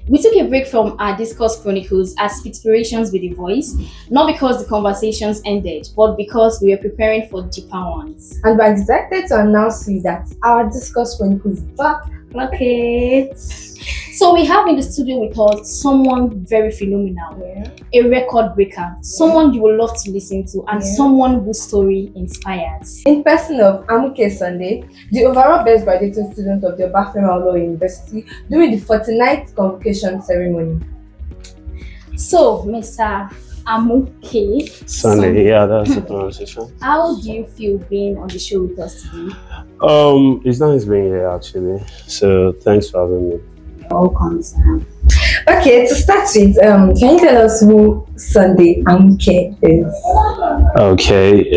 We took a break from our Discourse Chronicles as Inspirations with a Voice, not because the conversations ended, but because we were preparing for deeper ones. And we're excited to announce to you that our Discourse Chronicles is back. Okay. So we have in the studio with us someone very phenomenal, a record breaker, someone you will love to listen to, and someone whose story inspires. In person of Amuke Sunday, the overall best graduating student of the Obafemi University during the 49th Convocation ceremony. So, Mr. Amuke Sunday, yeah, that's the pronunciation. How do you feel being on the show with us today? It's nice being here actually. So thanks for having me. Welcome, Sam. Okay, to start with, can you tell us who Sunday Amuke is? Okay,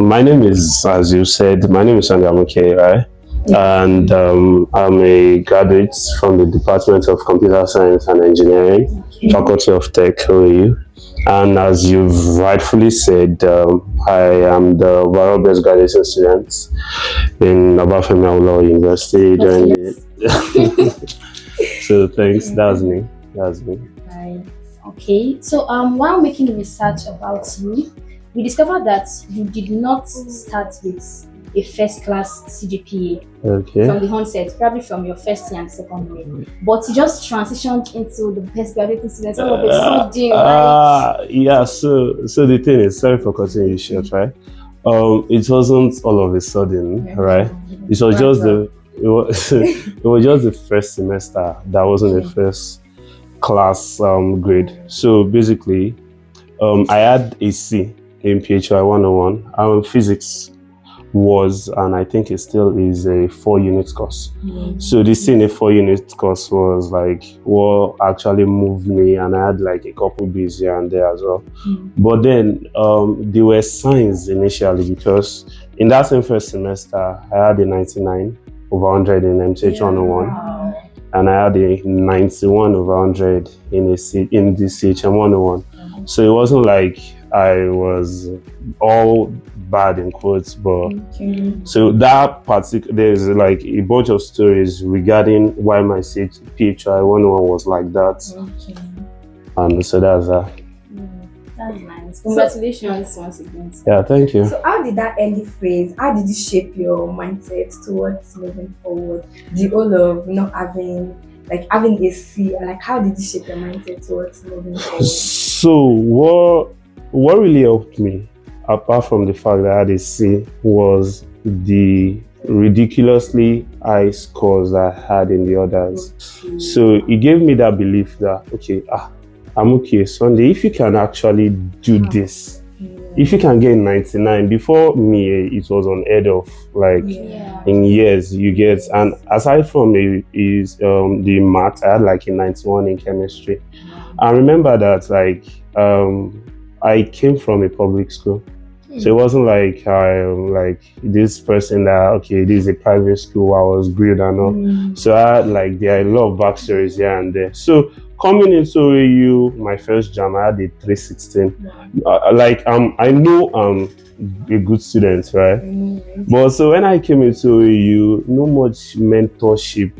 my name is, as you said, my name is Sunday Amuke, right? And I'm a graduate from the Department of Computer Science and Engineering, Faculty of Tech, OAU. And as you've rightfully said, I am the overall best graduating student in Obafemi University during the... So thanks, that's me. Right. Okay. So while making research about you, we discovered that you did not start with a first class CGPA from the onset, probably from your first year and second year, but you just transitioned into the best graduating student all of a sudden, right? Yeah, so the thing is, sorry for cutting you short, right? It wasn't all of a sudden, right? It was just it was just the first semester that wasn't the first class grade. So basically, I had a C in PHY 101. Physics was, and I think it still is, a 4-unit course. So this in a 4-unit course was like what actually moved me, and I had like a couple B's here and there as well. But then there were signs initially, because in that same first semester I had a 99 over 100 in MTH 101, and I had a 91 over 100 in the CHM 101. So it wasn't like I was all bad in quotes, but so that particular, there's like a bunch of stories regarding why my PHI 101 was like that. And so that's that. That's nice. Congratulations once again. Yeah, thank you. So how did that early phase, how did it shape your mindset towards moving forward? The whole of not having a C, like how did it shape your mindset towards moving forward? So what really helped me, apart from the fact that I had a C, was the ridiculously high scores I had in the others. So it gave me that belief that, okay, Amuke Sunday, if you can actually do this, if you can get 99, before me, it was unheard of, like in years you get, and aside from the math, I had like a 91 in chemistry. I remember that like I came from a public school. So it wasn't like like this person that, okay, this is a private school, I was grilled and all. So I had like, there are a lot of backstories here and there. So coming into OAU, my first jam, I had a 316. I know I'm a good student, right? But so when I came into OAU, no much mentorship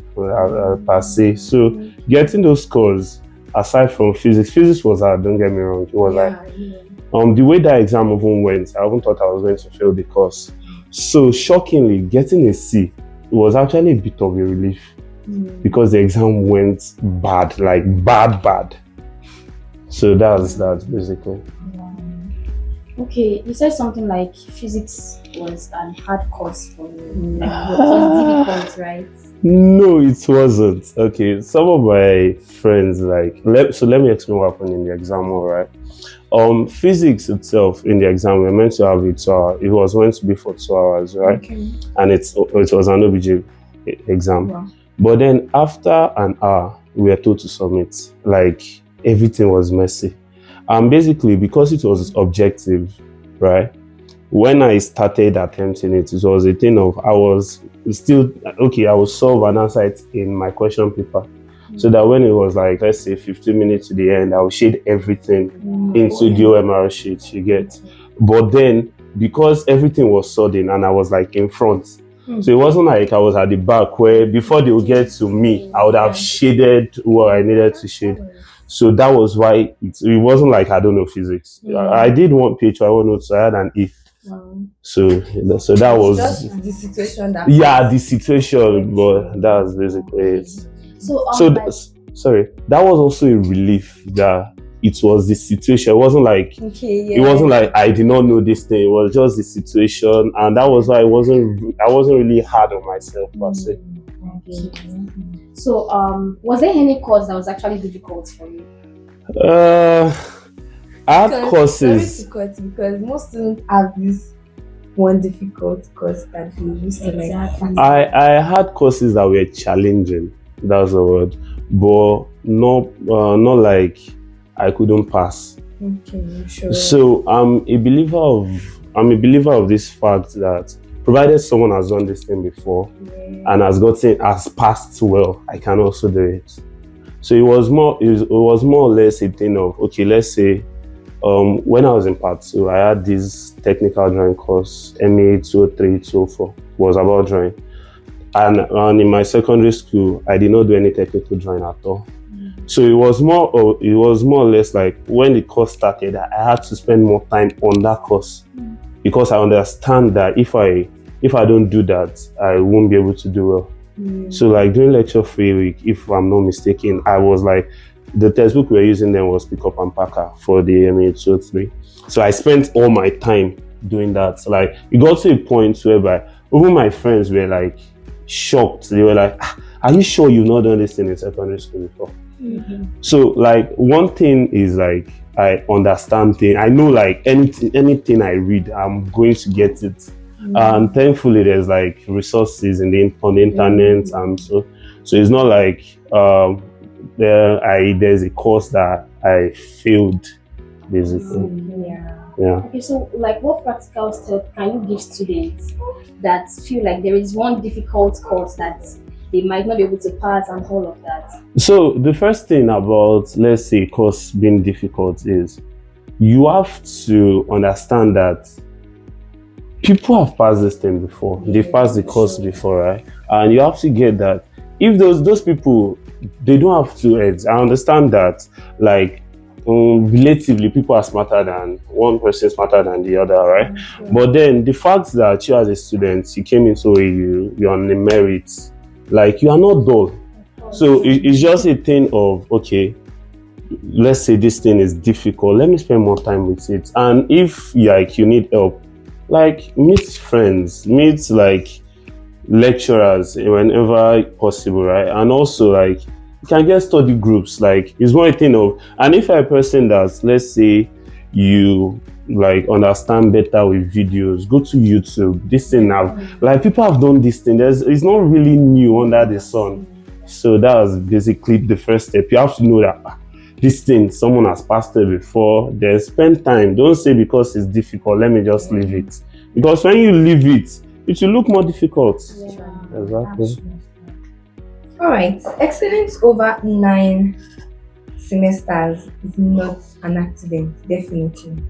per se. So getting those scores, aside from physics was hard, don't get me wrong. It was the way that exam even went, I even thought I was going to fail the course. So shockingly, getting a C was actually a bit of a relief, because the exam went bad, like bad. So that's basically. Okay, you said something like physics was an hard course for you. It was difficult, right? No, it wasn't. Okay, some of my friends let me explain what happened in the exam, all right? Physics itself in the exam, we were meant to have it was meant to be for 2 hours, right? And it was an OBJ exam. Wow. But then after an hour, we were told to submit. Like, everything was messy. Basically, because it was objective, right? When I started attempting it, it was a thing of, I was still, okay, I would solve an answer in my question paper. So that when it was like, let's say 15 minutes to the end, I would shade everything into the OMR sheet, you get. But then, because everything was sudden and I was like in front, So it wasn't like I was at the back where before they would get to me, I would have shaded what I needed to shade. So that was why it wasn't like I don't know physics. I did one page, I won't know, so I had an E. Wow. So that was just the situation that the situation, but that's basically it. Sorry, that was also a relief that it was the situation. It wasn't like it wasn't like I did not know this thing. It was just the situation, and that was why I wasn't really hard on myself per se. So was there any course that was actually difficult for you? I had courses because most students have this one difficult course that they used to like. I had courses that were challenging. That's the word, but not like I couldn't pass. Okay, sure. So I'm a believer of this fact that provided someone has done this thing before and has passed well, I can also do it. So it was more or less a thing of, okay, let's say when I was in part 2, I had this technical drawing course, MA 203, 204, was about drawing. And in my secondary school, I did not do any technical drawing at all. So it was more or less like when the course started, I had to spend more time on that course because I understand that if I don't do that, I won't be able to do well. So like during lecture free week, if I'm not mistaken, I was like, the textbook we were using then was Pick Up and Packer for the MA 203. So I spent all my time doing that. So like it got to a point whereby even my friends were like shocked. They were like, are you sure you've not done this thing in secondary school before? So like one thing is like I understand things. I know like anything I read, I'm going to get it. And thankfully there's like resources on the internet, and so it's not like there's a course that I failed basically. Yeah. Okay, so like what practical step can you give students that feel like there is one difficult course that they might not be able to pass and all of that? So the first thing about, let's say, course being difficult is you have to understand that people have passed this thing before. They've passed the course before, right? And you have to get that if those people, they don't have 2 heads. I understand that like relatively people are smarter than one person, smarter than the other, right? But then the fact that you as a student, you came into OAU, you're on the merits, like you are not dull. So it's just a thing of, okay, let's say this thing is difficult, let me spend more time with it. And if like you need help, like meet friends, meet like lecturers whenever possible, right? And also like you can get study groups. Like it's one thing of, and if you're a person that's, let's say you like understand better with videos, go to YouTube. This thing now, like people have done this thing. It's not really new under the sun. So that was basically the first step. You have to know that this thing, someone has passed it before. Then spend time. Don't say because it's difficult, let me just leave it. Because when you leave it, it will look more difficult. Exactly. All right. Excellence over 9 semesters is not an accident, definitely.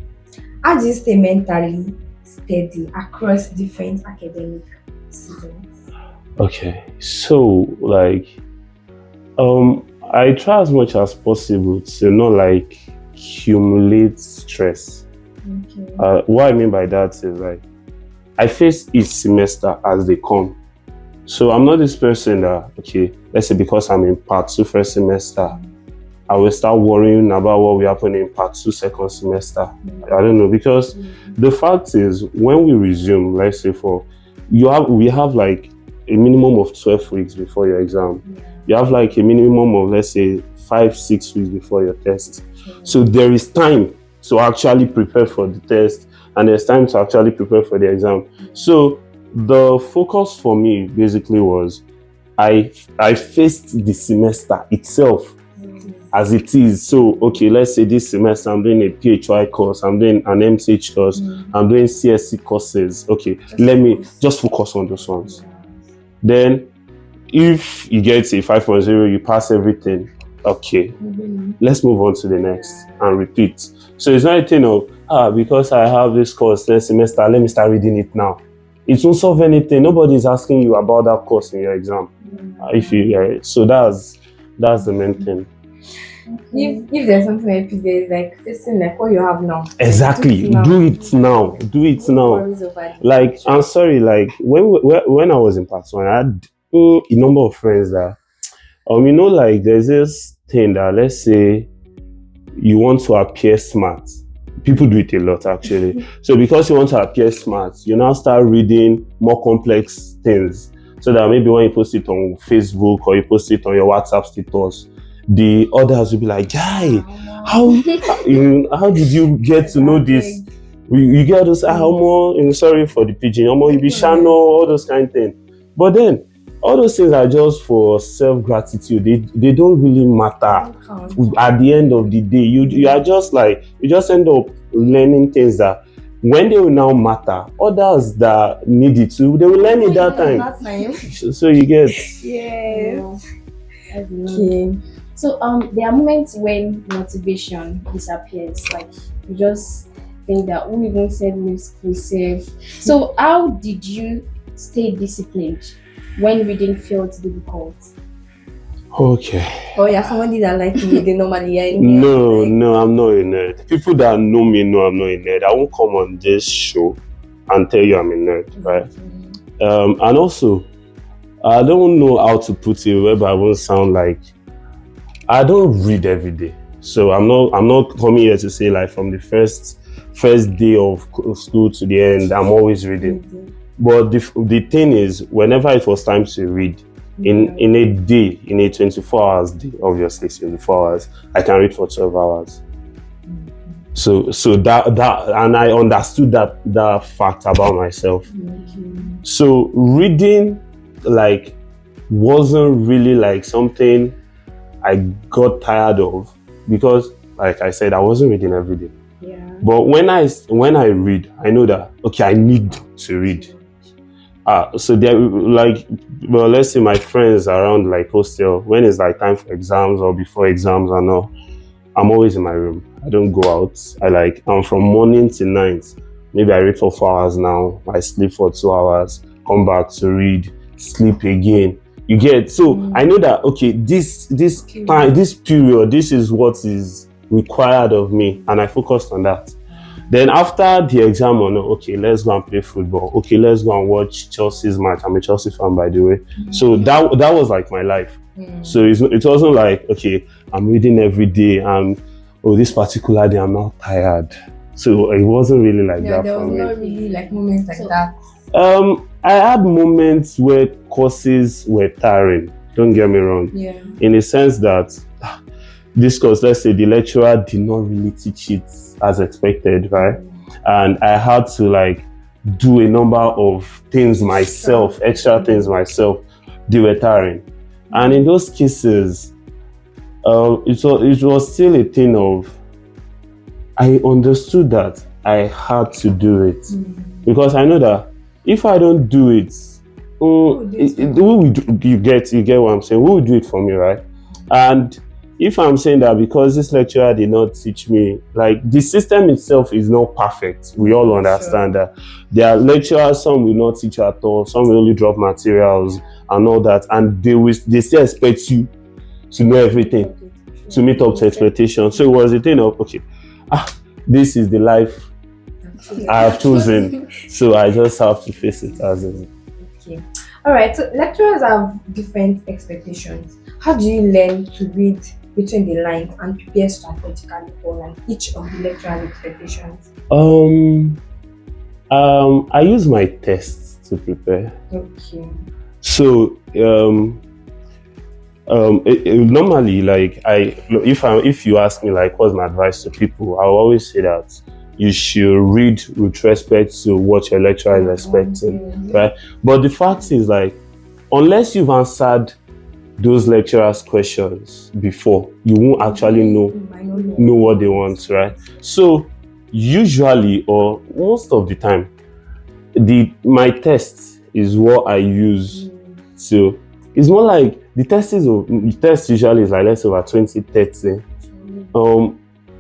How do you stay mentally steady across different academic seasons? Okay, so like I try as much as possible to not like accumulate stress. What I mean by that is like I face each semester as they come. So I'm not this person that, okay, let's say because I'm in part 2 first semester, I will start worrying about what will happen in part 2 second semester. I don't know, because the fact is when we resume, let's say we have like a minimum of 12 weeks before your exam. You have like a minimum of, let's say, 5-6 weeks before your test. So there is time to actually prepare for the test, and there's time to actually prepare for the exam. So the focus for me basically was I faced the semester itself as it is. So okay, let's say this semester I'm doing a PHY course, I'm doing an MCH course, I'm doing CSC courses. Okay, let me just focus on those ones. Then if you get a 5.0, you pass everything, okay, let's move on to the next and repeat. So it's not a thing of, because I have this course next semester, let me start reading it now. it won't solve anything. Nobody is asking you about that course in your exam. If you so that's the main thing. If there's something like there is like facing like what you have now. Exactly. Do it now. Do it now. Like, I'm sorry, like when I was in part one, I had a number of friends that like there's this thing that, let's say you want to appear smart. People do it a lot actually. So because you want to appear smart, you now start reading more complex things. So that maybe when you post it on Facebook or you post it on your WhatsApp status, the others will be like, guy, how did you get to know this? You get those, sorry for the pigeon, you be channel, all those kind of things. But then, all those things are just for self-gratitude. They don't really matter at the end of the day. You are just like, you just end up learning things that when they will now matter, others that need it to, they will learn it that time. So you get. Yes. Okay. So there are moments when motivation disappears. Like you just think that who even said we save. So how did you stay disciplined when reading felt difficult? Okay. Oh, yeah, somebody that like me, they normally No, I'm not a nerd. People that know me know I'm not a nerd. I won't come on this show and tell you I'm a nerd, right? And also, I don't know how to put it where I won't sound like I don't read every day. So I'm not coming here to say like from the first day of school to the end, I'm always reading. But the thing is, whenever it was time to read, in a day, in a 24 hours day, obviously 24 hours, I can read for 12 hours. So that and I understood that fact about myself. So reading like wasn't really like something I got tired of, because like I said, I wasn't reading every day. But when I read, I know that okay, I need to read. So they're like, well, let's say my friends around like hostel, when it's like time for exams or before exams and all, I'm always in my room. I don't go out. I'm from morning to night. Maybe I read for 4 hours now. I sleep for 2 hours, come back to read, sleep again. You get, so I know that okay, this time, this period, this is what is required of me, and I focused on that. Then after the exam, okay, let's go and play football. Okay, let's go and watch Chelsea's match. I'm a Chelsea fan, by the way. So that was like my life. So it wasn't like, okay, I'm reading every day and this particular day I'm not tired. So it wasn't really like that there for was me. not really like moments like that. I had moments where courses were tiring. Don't get me wrong. Yeah. In a sense that this course, let's say the lecturer did not really teach it as expected, right? And I had to like do a number of things myself, extra things myself. They were tiring. And in those cases, it was still a thing of, I understood that I had to do it. Because I know that if I don't do it, you get what I'm saying? Who will do it for me, right? And if I'm saying that because this lecturer did not teach me, like the system itself is not perfect. We all understand that. There are lecturers, some will not teach at all, some will only drop materials and all that, and they still expect you to know everything, to meet up to expectations. So it was a thing of, okay, this is the life I have chosen, so I just have to face it as it is. Okay. All right. So lecturers have different expectations. How do you learn to read between the lines and prepare strategically for like each of the lecturer's expectations? I use my tests to prepare. Okay. So normally, like if you ask me like what's my advice to people, I'll always say that you should read with respect to what your lecturer is expecting, right? But the fact is, like, unless you've answered those lecturers' questions before, you won't actually know what they want, right? So usually, or most of the time, my test is what I use. So it's more like the test usually is like, let's say about 20, 30.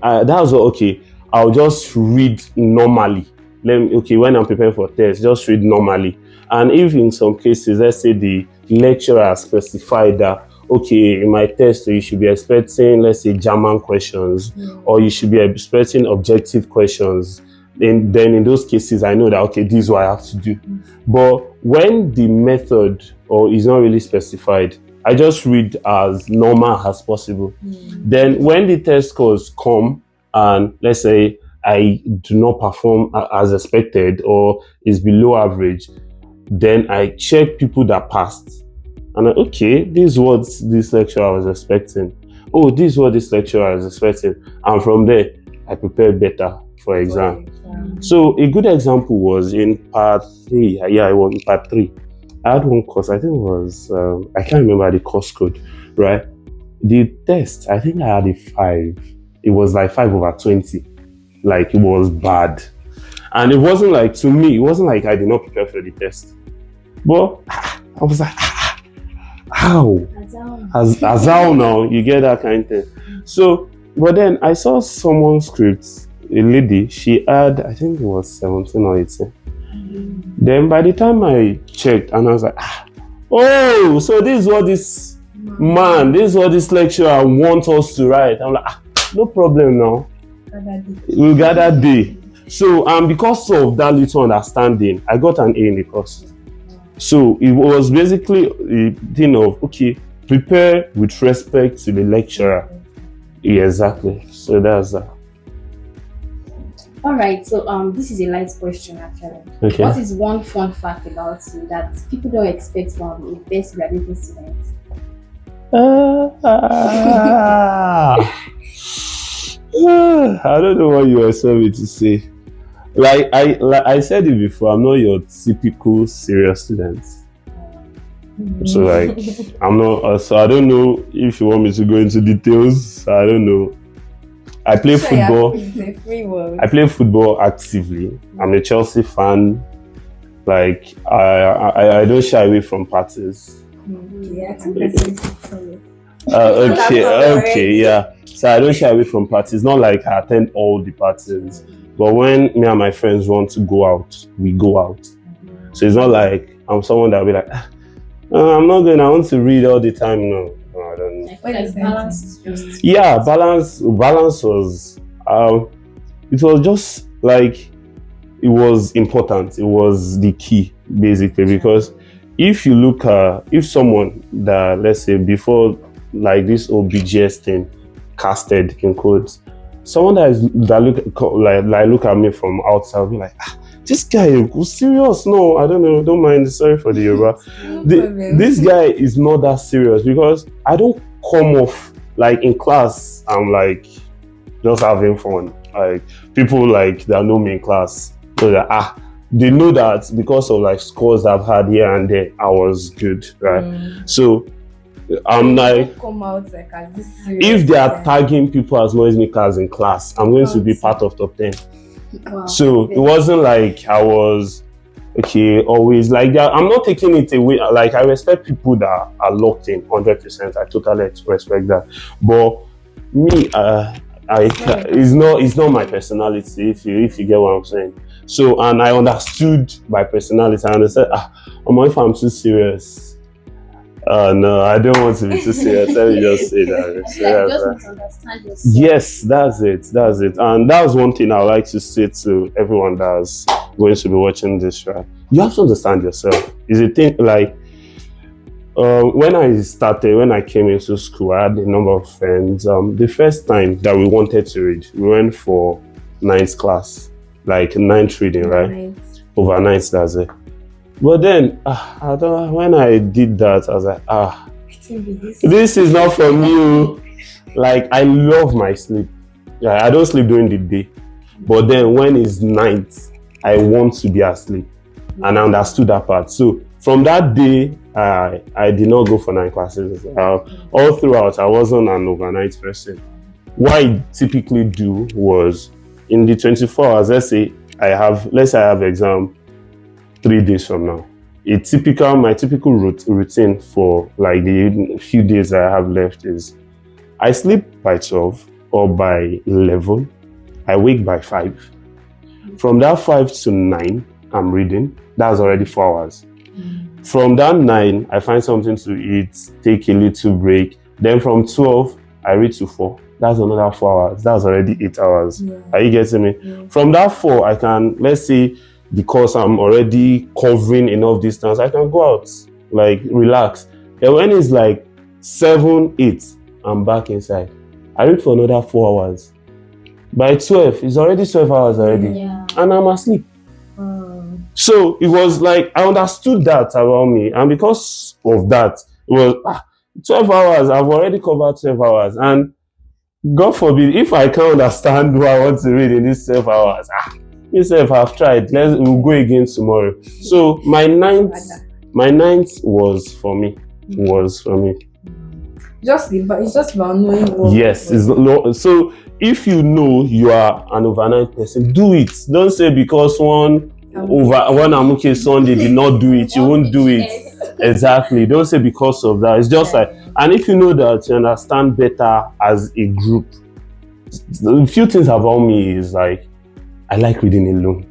That's what, okay, I'll just read normally when I'm preparing for tests, just read normally. And if in some cases, let's say the lecturer specified that, okay, in my test, you should be expecting, let's say, German questions, or you should be expecting objective questions, then in those cases, I know that, okay, this is what I have to do. But when the method is not really specified, I just read as normal as possible. Then when the test scores come and let's say I do not perform as expected or is below average, then I check people that passed. And okay, this is what this lecturer was expecting. Oh, this is what this lecturer was expecting. And from there, I prepare better for exam. So a good example was in part 3. Yeah, it was in part 3. I had one course, I think it was, I can't remember the course code, right? The test, I think I had a 5. It was like 5/20. Like, it was bad. And it wasn't like, to me, it wasn't like I did not prepare for the test. But I was like, how? As how now? You get that kind of thing. So, but then I saw someone's script, a lady, she had, I think it was 17 or 18. Then by the time I checked, and I was like, oh, so this is what this lecturer wants us to write. I'm like, no problem now. We'll get that day. So, because of that little understanding, I got an A in the course. So it was basically a thing of, okay, prepare with respect to the lecturer. Yeah, exactly. So that's that. All right, so this is a light question actually. Okay. What is one fun fact about you that people don't expect from a best graduating student? I don't know what you expect me to say. Like I said it before, I'm not your typical serious student. So like, I'm not. So I don't know if you want me to go into details. I don't know. I play football. I play football actively. I'm a Chelsea fan. Like I don't shy away from parties. Okay, yeah. So I don't shy away from parties. Not like I attend all the parties, but when me and my friends want to go out, we go out. So it's not like I'm someone that will be like, I'm not going. I want to read all the time. No, I don't know. Balance is just. Yeah, balance was. It was just like, it was important. It was the key, basically, because if you look if someone that, let's say, before like this old BGS thing casted in quotes, someone that look at me from outside will be like, this guy is serious. No, I don't know. Don't mind. Sorry for the Yoruba. This guy is not that serious, because I don't come off like in class. I'm like just having fun. Like people like that know me in class, so that they know that because of like scores I've had here and there, I was good, right? So I'm like, come out like as this if they are tagging people as noisemakers in class, I'm going to be part of top 10. Wow. So it wasn't like I was always like that. I'm not taking it away. Like, I respect people that are locked in 100%. I totally respect that. But me, it's not my personality. If you get what I'm saying. So, and I understood my personality. I understood. If I'm too serious. No, I don't want to be too serious. Let me just say that. Just need to understand yourself. Yes, that's it. And that's one thing I would like to say to everyone that's going to be watching this, right? You have to understand yourself. It's a thing like, when I came into school, I had a number of friends. The first time that we wanted to read, we went for 9th class, like 9th reading, right? Overnight, that's it. But then, when I did that, I was like, this is not for me. Like, I love my sleep. Yeah, I don't sleep during the day. But then when it's night, I want to be asleep. And I understood that part. So from that day, I did not go for 9 classes. All throughout, I wasn't an overnight person. What I typically do was, in the 24 hours, let's say I have exam 3 days from now. My typical routine for like the few days that I have left is, I sleep by 12 or by 11. I wake by 5. From that 5 to 9, I'm reading. That's already 4 hours. From that 9, I find something to eat, take a little break. Then from 12, I read to 4. That's another 4 hours. That's already 8 hours. Yeah. Are you getting me? Yeah. From that 4, I can, let's say, because I'm already covering enough distance, I can go out, like relax. And when it's like 7, 8, I'm back inside. I read for another 4 hours. By 12, it's already 12 hours already. Yeah. And I'm asleep. So it was like, I understood that about me. And because of that, it was 12 hours. I've already covered 12 hours. And God forbid, if I can't understand what I want to read in these 12 hours, myself, I've tried. We'll go again tomorrow. So my ninth was for me. But it's just about knowing what. Yes, so if you know you are an overnight person, do it. Don't say because one Amuke Sunday did not do it, you won't do it. Exactly. Don't say because of that. It's just like, and if you know that you understand better as a group, a few things about me is like, I like reading alone.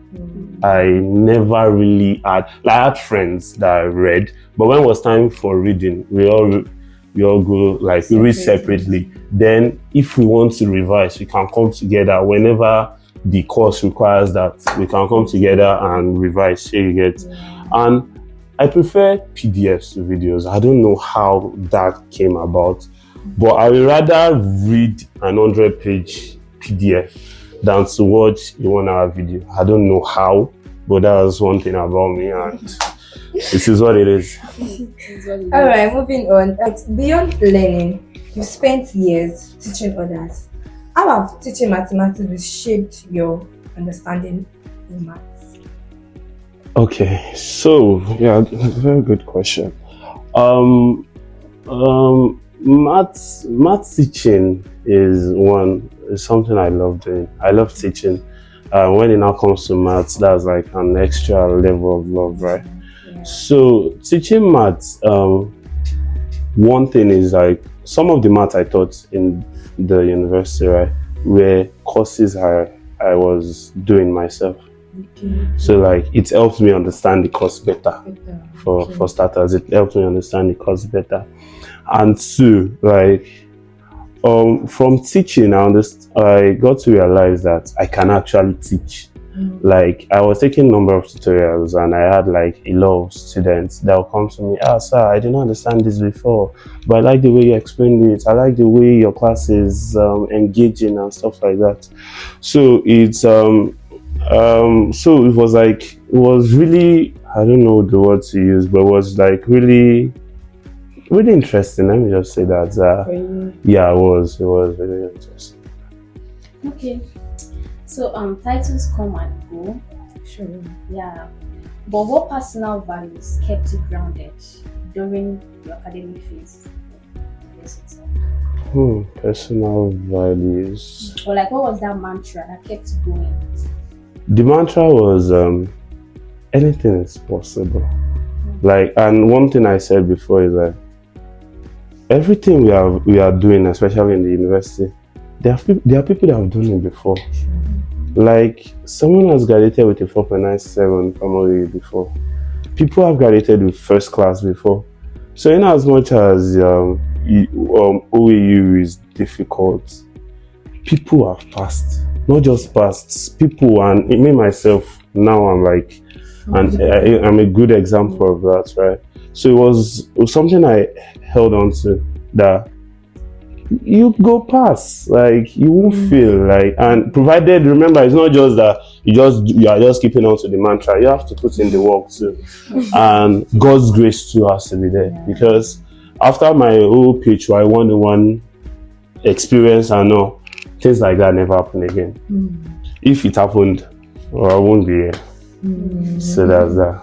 I never really had, like, I had friends that I read, but when it was time for reading, we all go, like, we read separately. Then if we want to revise, we can come together whenever the course requires that. We can come together and revise. Here you get. And I prefer PDFs to videos. I don't know how that came about, but I would rather read an 100-page PDF than to watch a 1-hour video. I don't know how, but that was one thing about me, and it is what it is. All right, moving on. Beyond learning, you spent years teaching others. How have teaching mathematics shaped your understanding in maths? Okay, so yeah, very good question. Math teaching is something I love doing. I love teaching. When it now comes to maths, that's like an extra level of love, right? Yeah. So teaching maths, one thing is like some of the maths I taught in the university, right, were courses I was doing myself. Okay. So like it helps me understand the course better. For starters, it helps me understand the course better. And two, like from teaching, I got to realize that I can actually teach. Like I was taking a number of tutorials and I had like a lot of students that would come to me, sir, I didn't understand this before, but I like the way you explained it. I like the way your class is engaging and stuff like that. So it's so it was like, it was really, I don't know the word to use, but it was like really interesting. Let me just say that. Yeah, it was really interesting. Okay. So titles come and go. Sure. Yeah. But what personal values kept you grounded during your academic phase? Personal values. Or like, what was that mantra that kept you going? The mantra was anything is possible. Like, and one thing I said before is that everything we are doing, especially in the university, there are people that have done it before. Like, someone has graduated with a 4.97 from OAU before. People have graduated with first class before. So in as much as OAU is difficult, people have passed. Not just passed, people, and me myself, now I'm like, and I'm a good example of that, right? So it was something I held on to, that you go pass, like you won't feel like, and provided, remember, it's not just that you are just keeping on to the mantra. You have to put in the work too, and God's grace too has to be there. Because after my whole pitch, I 1-on-1 experience, I know things like that never happen again. If it happened, I won't be here. So that's that.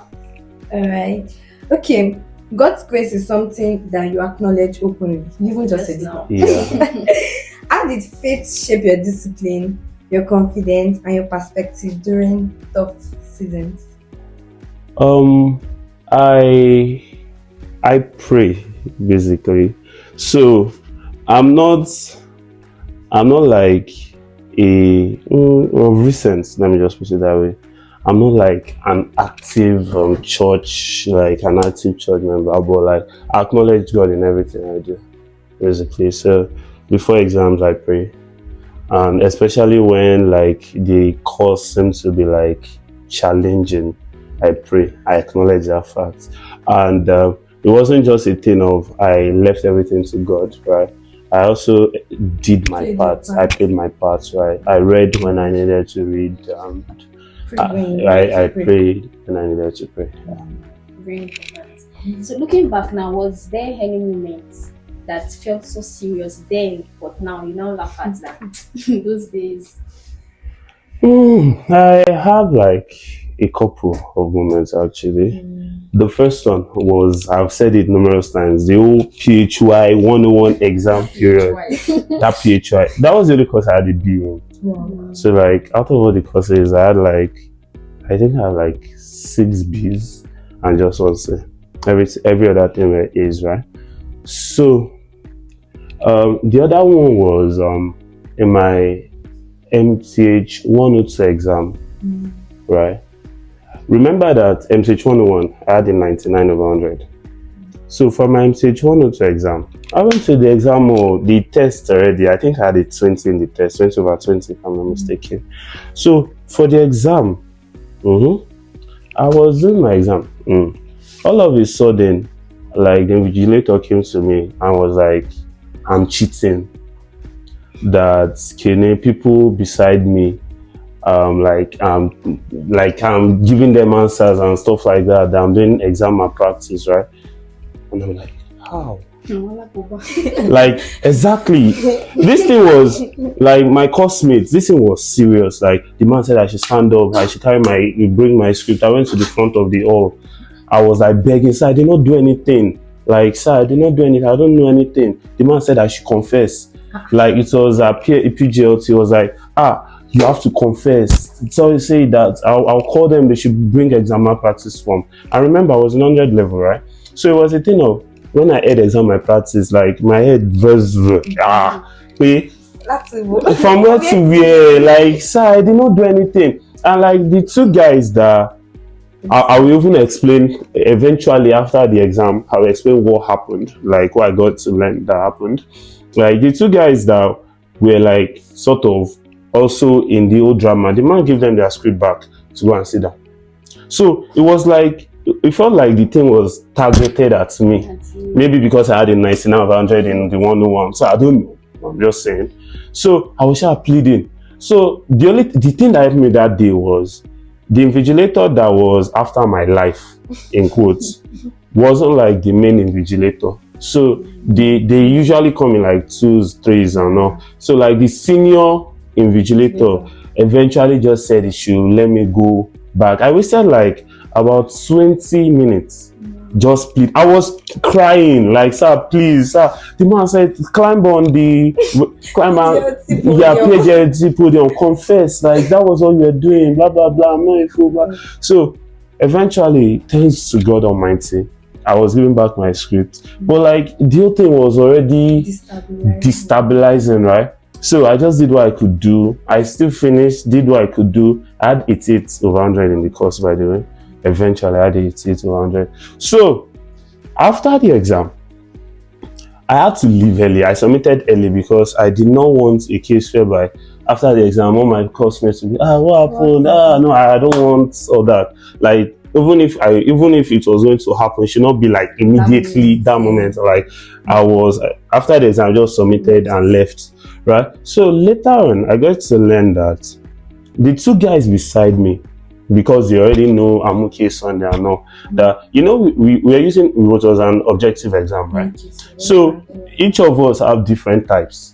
All right. Okay. God's grace is something that you acknowledge openly. You even just said it. Yeah. How did faith shape your discipline, your confidence, and your perspective during tough seasons? I pray, basically. So I'm not like of recent, let me just put it that way, I'm not like an active church, like an active church member, but like I acknowledge God in everything I do, basically. So before exams, I pray, and especially when like the course seems to be like challenging, I pray. I acknowledge that fact, and it wasn't just a thing of I left everything to God, right? I also did my part. I played my part, right? I read when I needed to read. I prayed when I needed to pray. Yeah. Very important. So looking back now, was there any moment that felt so serious then, but now you now laugh at that those days? I have like a couple of moments actually. The first one was, I've said it numerous times, the old PHY 101 exam period. That PHY, that was the only course I had a B in. Wow. So like out of all the courses, I think I had like 6 B's and just 1 C. Every other thing were A's, right? So the other one was in my MTH 102 exam, right? Remember that MTH 101 I had a 99 over 100. So for my MTH 102 exam, I went to the exam or the test already. I think I had a 20 in the test, 20 over 20 if I'm not mistaken. So for the exam, I was doing my exam. All of a sudden, like the invigilator came to me and was like, I'm cheating. That people beside me, I'm giving them answers and stuff like that. I'm doing exam malpractice, right? And I'm like, how? Like, exactly. This thing was like my classmates. This thing was serious. Like the man said I should stand up. I should bring my script. I went to the front of the hall. I was like begging, sir, I did not do anything. Like, sir, I did not do anything. I don't know anything. The man said I should confess. Like it was a PGLT. Was like, you have to confess. So you say that I'll call them. They should bring exam malpractice form. I remember I was in 100 level, right? So it was a thing of when I had exam malpractice, like my head was wait, from where to where? Like, sir, I did not do anything. And like the 2 guys that I will even explain eventually after the exam. I will explain what happened, like what I got to learn that happened. Like the 2 guys that were like sort of also in the old drama, the man gave them their script back to go and sit down. So it was like, it felt like the thing was targeted at me. Maybe because I had a 99 over 100 in the 101. So I don't know. I'm just saying. So I was pleading. So the thing that helped me that day was the invigilator that was after my life, in quotes, wasn't like the main invigilator. So they usually come in like 2s, 3s and all. So like the senior invigilator eventually just said he should let me go back. I wasted like about 20 minutes just plead. I was crying like, sir, please, sir. The man said climb on PGLT podium, confess, like that was all you were doing, blah blah blah, I'm not a fool, blah. So eventually, thanks to God Almighty, I was giving back my script. But like the whole thing was already destabilizing, right? So I just did what I could do. I still finished, did what I could do. I had 88 over 100 in the course, by the way. Eventually, I had 88 over 100. So after the exam, I had to leave early. I submitted early because I did not want a case whereby after the exam, all my classmates would be, what happened? No, I don't want all that. Like, even if it was going to happen, it should not be like immediately that moment. Like I was after the exam, I just submitted and left. Right. So later on, I got to learn that the 2 guys beside me, because they already know Amuke Sunday and all that, we were using what was an objective exam, right? So each of us have different types.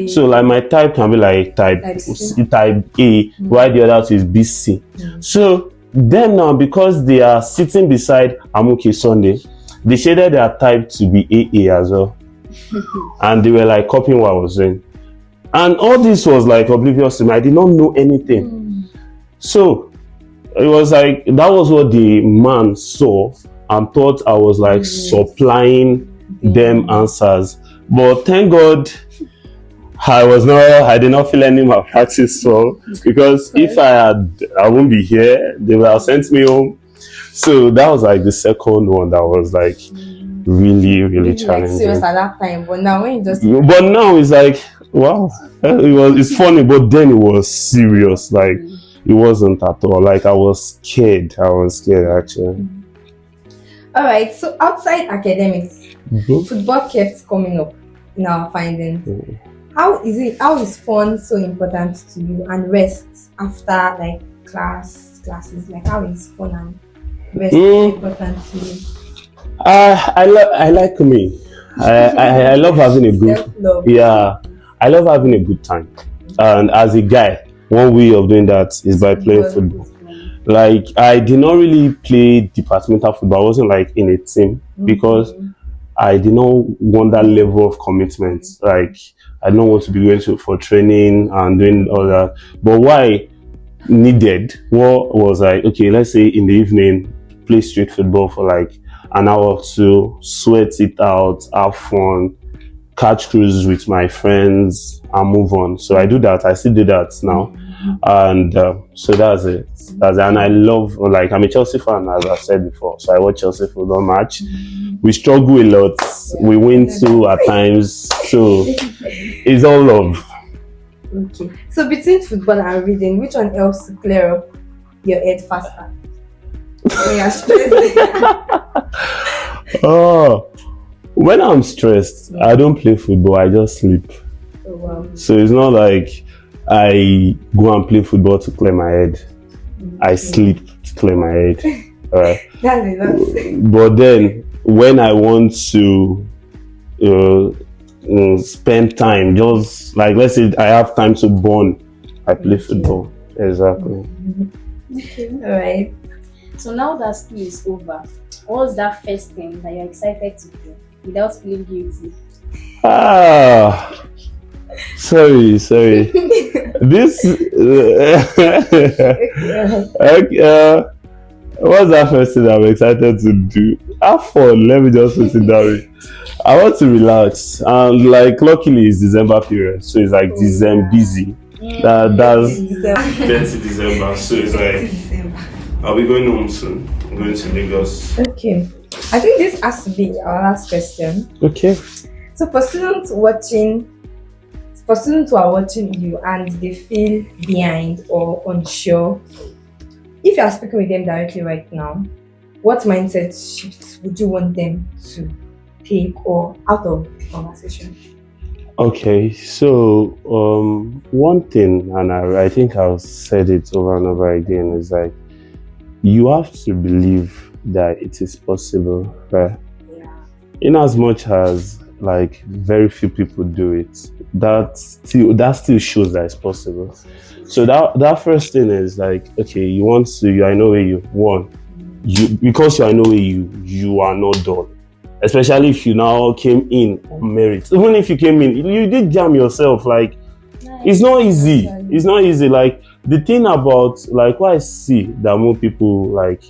So like my type can be like type A, while the other is BC. So them now, because they are sitting beside Amuke Sunday, they shaded their type to be AA as well. And they were like copying what I was doing. And all this was like oblivious to me. I did not know anything. So it was like, that was what the man saw and thought I was like supplying them answers. But thank God I did not feel any malpractice, so because if I wouldn't be here, they would have sent me home. So that was like the second one that was like really, really challenging. Like serious at that time, but now when you just but now it's like wow, it's funny, but then it was serious. Like it wasn't at all. Like I was scared actually. All right. So outside academics, football kept coming up in our findings. How is fun so important to you, and rest after like classes? Like how is fun and rest important to you? I like me. I love having a good Self-love. Yeah, I love having a good time. And as a guy, one way of doing that is by playing football. Like I did not really play departmental football. I wasn't like in a team because I did not want that level of commitment. Like I don't want to be going for training and doing all that. But why needed what was like, okay, let's say in the evening, play street football for like an hour or two, sweat it out, have fun, catch cruises with my friends and move on. So I do that. I still do that now. And so that's it. And I love, like, I'm a Chelsea fan, as I said before. So I watch Chelsea football match. We struggle a lot. We win too at times. So it's all love. Okay. So between football and reading, which one helps to clear up your head faster? When you're stressed. When I'm stressed, I don't play football. I just sleep. Oh, wow. So it's not like I go and play football to clear my head. I sleep to clear my head. Alright. That's enough. But then when I want to spend time, just like let's say I have time to bond, I play football. Exactly. Okay. All right. So now that school is over, what's that first thing that you're excited to do without feeling guilty? Sorry. This what's that first thing I'm excited to do? Have fun. Let me just put it that way. I want to relax, and like luckily it's December period, so it's like December busy. That's December, so it's like I'll be going home soon. I'm going to Lagos. Okay. I think this has to be our last question. Okay. So for students who are watching you and they feel behind or unsure, if you are speaking with them directly right now, what mindset shifts would you want them to take or out of the conversation? Okay, so one thing, and I think I've said it over and over again, is like you have to believe that it is possible, right? Yeah. In as much as like very few people do it, that still shows that it's possible. So that first thing is like, okay, I know where you want. Because I know where you are not done. Especially if you now came in on merit. Even if you came in, you did jam yourself. Like, it's not easy. It's not easy. Like, the thing about, like, what I see that more people, like,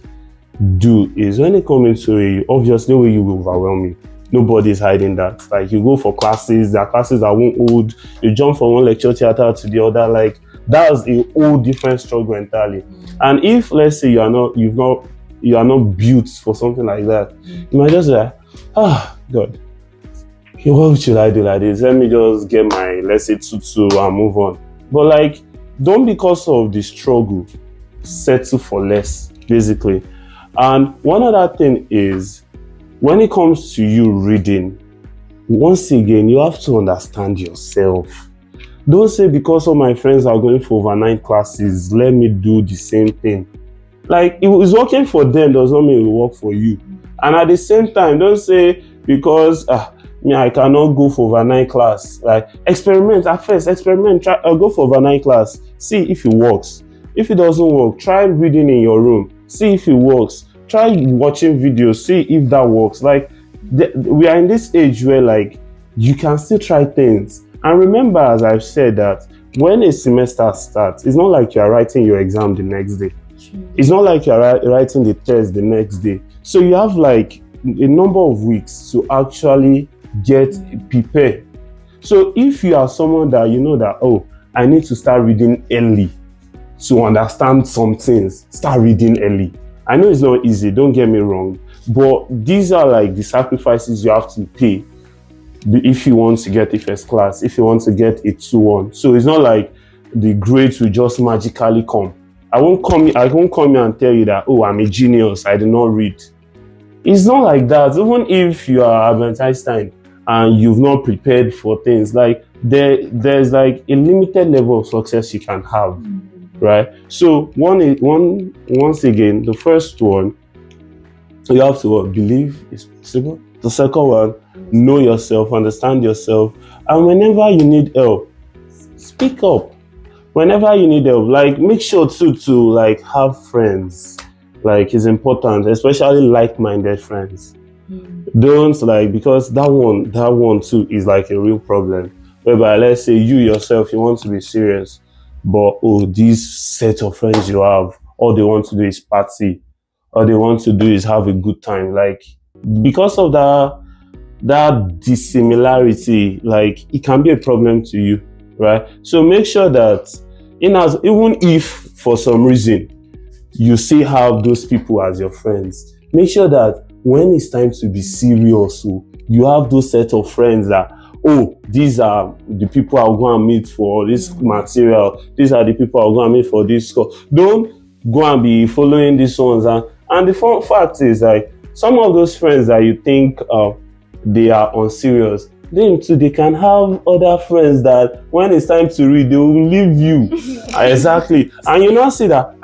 do is when they come into you, obviously, way you will overwhelm you. Nobody's hiding that. Like, you go for classes, there are classes that won't hold. You jump from one lecture theater to the other. Like, that's a whole different struggle entirely. And if, let's say, you are not built for something like that, you might just be like, God, what should I do like this? Let me just get my, let's say, tutu and move on. But like, don't because of the struggle settle for less, basically. And one other thing is, when it comes to you reading, once again, you have to understand yourself. Don't say because all my friends are going for overnight classes, let me do the same thing. Like, it was working for them does not mean it will work for you. And at the same time, don't say because I cannot go for overnight class. Like, experiment at first. Try go for overnight class. See if it works. If it doesn't work, try reading in your room. See if it works. Try watching videos. See if that works. Like, we are in this age where like you can still try things. And remember, as I've said, that when a semester starts, it's not like you are writing your exam the next day. It's not like you're writing the test the next day. So you have like a number of weeks to actually get prepared. So if you are someone that you know that, oh, I need to start reading early to understand some things, start reading early. I know it's not easy, don't get me wrong, but these are like the sacrifices you have to pay if you want to get a first class, if you want to get a 2-1. So it's not like the grades will just magically come. I won't come here and tell you that, oh, I'm a genius, I did not read. It's not like that. Even if you are Albert Einstein and you've not prepared for things, like there's like a limited level of success you can have, right? So once again, the first one, you have to believe is possible. The second one, know yourself, understand yourself, and whenever you need help, speak up. Whenever you need help, like make sure to like have friends. Like it's important, especially like-minded friends. Don't like, because that one too is like a real problem. Whereby, let's say you yourself, you want to be serious, but this set of friends you have, all they want to do is party, all they want to do is have a good time. Like because of that dissimilarity, like it can be a problem to you, right? So make sure that even if for some reason you still have those people as your friends, make sure that when it's time to be serious, you have those set of friends that, these are the people I'll go and meet for this material, these are the people I'll go and meet for this course. Don't go and be following these ones. And the fun fact is, like, some of those friends that you think they are unserious, them too, they can have other friends that when it's time to read, they will leave you. Exactly. And you now see that,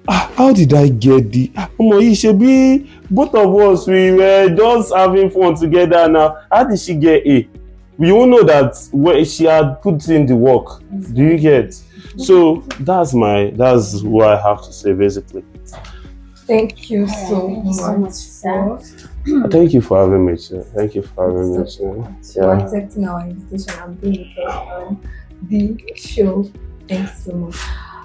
how did I get the it should be both of us, we were just having fun together. Now how did she get A? We all know that when she had put in the work. Do you get? So that's what I have to say basically. Thank you so much, sir. Thank you for having me, sir. Thank you for having me, sir. For accepting our invitation and being with us on the show. Thanks so much.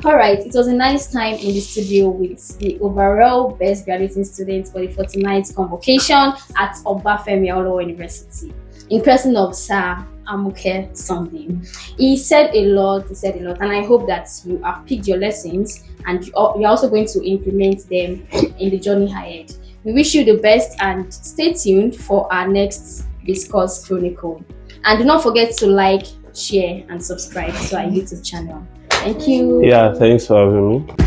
Alright, it was a nice time in the studio with the overall best graduating students for the 49th Convocation at Obafemi Awolowo University, in person of Sir Amuke Sunday. He said a lot, and I hope that you have picked your lessons and you're also going to implement them in the journey ahead. We wish you the best and stay tuned for our next Discourse Chronicle. And do not forget to like, share, and subscribe to our YouTube channel. Thank you. Yeah, thanks for having me.